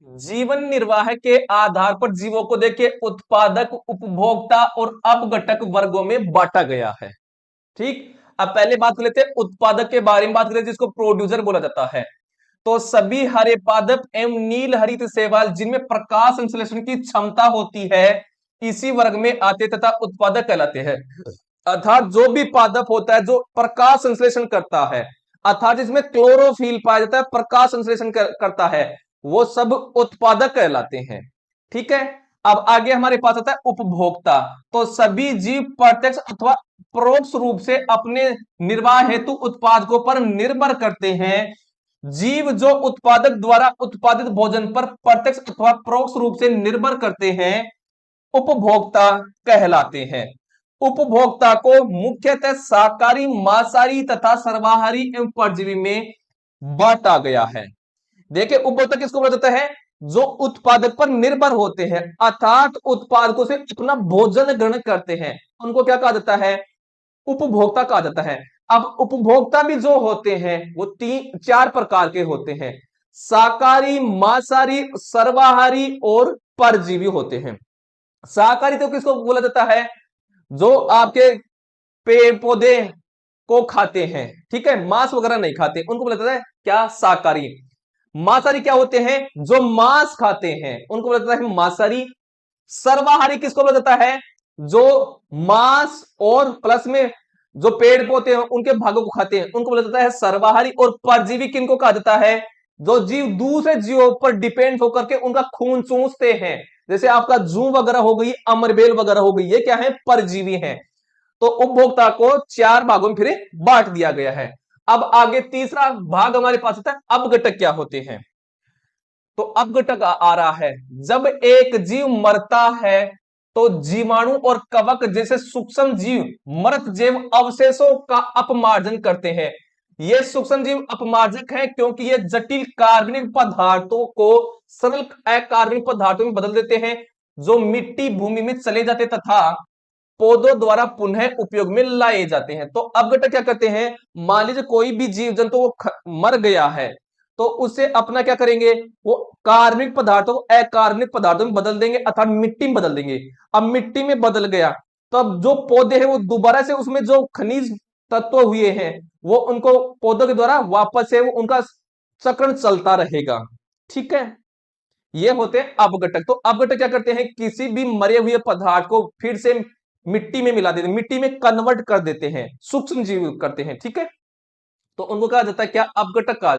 जीवन निर्वाह के आधार पर जीवों को देखिए उत्पादक, उपभोक्ता और अपघटक वर्गों में बांटा गया है। ठीक। अब पहले बात कर लेते हैं उत्पादक के बारे में, बात करें जिसको प्रोड्यूसर बोला जाता है। तो सभी हरे पादप एवं नील हरित शैवाल जिनमें प्रकाश संश्लेषण की क्षमता होती है इसी वर्ग में आते तथा उत्पादक कहलाते हैं। अर्थात जो भी पादप होता है जो प्रकाश संश्लेषण करता है, अर्थात जिसमें क्लोरोफिल पाया जाता है, प्रकाश संश्लेषण करता है, वो सब उत्पादक कहलाते हैं। ठीक है। अब आगे हमारे पास आता है उपभोक्ता। तो सभी जीव प्रत्यक्ष अथवा परोक्ष रूप से अपने निर्वाह हेतु उत्पादकों पर निर्भर करते हैं। जीव जो उत्पादक द्वारा उत्पादित भोजन पर प्रत्यक्ष अथवा परोक्ष रूप से निर्भर करते हैं उपभोक्ता कहलाते हैं। उपभोक्ता को मुख्यतः शाकाहारी, मांसाहारी तथा सर्वाहारी एवं परजीवी में बांटा गया है। देखिए उपभोक्ता किसको बोला जाता है? जो उत्पादक पर निर्भर होते हैं, अर्थात उत्पादकों से अपना भोजन ग्रहण करते हैं, उनको क्या कहा जाता है? उपभोक्ता कहा जाता है। अब उपभोक्ता भी जो होते हैं वो तीन चार प्रकार के होते हैं, शाकाहारी, मांसाहारी, सर्वाहारी और परजीवी होते हैं। शाकाहारी तो किसको बोला जाता है? जो आपके पेड़ पौधे को खाते हैं, ठीक है, मांस वगैरह नहीं खाते, उनको बोला जाता है क्या? शाकाहारी। मांसाहारी क्या होते हैं? जो मांस खाते हैं, उनको बोला जाता है मांसाहारी। सर्वाहारी किसको बोला जाता है? जो मांस और प्लस में जो पेड़ पौधे हैं उनके भागों को खाते हैं, उनको बोला जाता है सर्वाहारी। और परजीवी किनको कहा जाता है? जो जीव दूसरे जीवों पर डिपेंड होकर के उनका खून चूसते हैं, जैसे आपका जू वगैरह हो गई, अमरबेल वगैरह हो गई, ये क्या है? परजीवी हैं। तो उपभोक्ता को चार भागों में फिर बांट दिया गया है। अब आगे तीसरा भाग हमारे पास आता है अपघटक क्या होते हैं। तो अपघटक आ रहा है, जब एक जीव मरता है तो जीवाणु और कवक जैसे सूक्ष्म जीव मृत जैव अवशेषों का अपमार्जन करते हैं। ये सूक्ष्म जीव अपमार्जक हैं क्योंकि ये जटिल कार्बनिक पदार्थों को सरल अकार्बनिक पदार्थों में बदल देते हैं, जो मिट्टी भूमि में चले जाते तथा पौधों द्वारा पुनः उपयोग में लाए जाते हैं। तो अपघटक क्या करते हैं? मान लीजिए कोई भी जीव जंतु वो मर गया है तो उसे अपना क्या करेंगे? वो कार्बनिक पदार्थों को अकार्बनिक पदार्थों में बदल देंगे, अर्थात मिट्टी में बदल देंगे। अब मिट्टी में बदल गया तो अब जो पौधे हैं वो दोबारा से उसमें जो खनिज तत्व हुए हैं वो उनको पौधों के द्वारा वापस से उनका चक्रण चलता रहेगा। ठीक है। ये होते हैं अपघटक। तो अपघटक क्या करते हैं? किसी भी मरे हुए पदार्थ को फिर से मिट्टी में मिला देते हैं, मिट्टी में कन्वर्ट कर देते हैं, सूक्ष्म जीव करते हैं। ठीक है। तो उनको कहा जाता है क्या? अपघटक कहा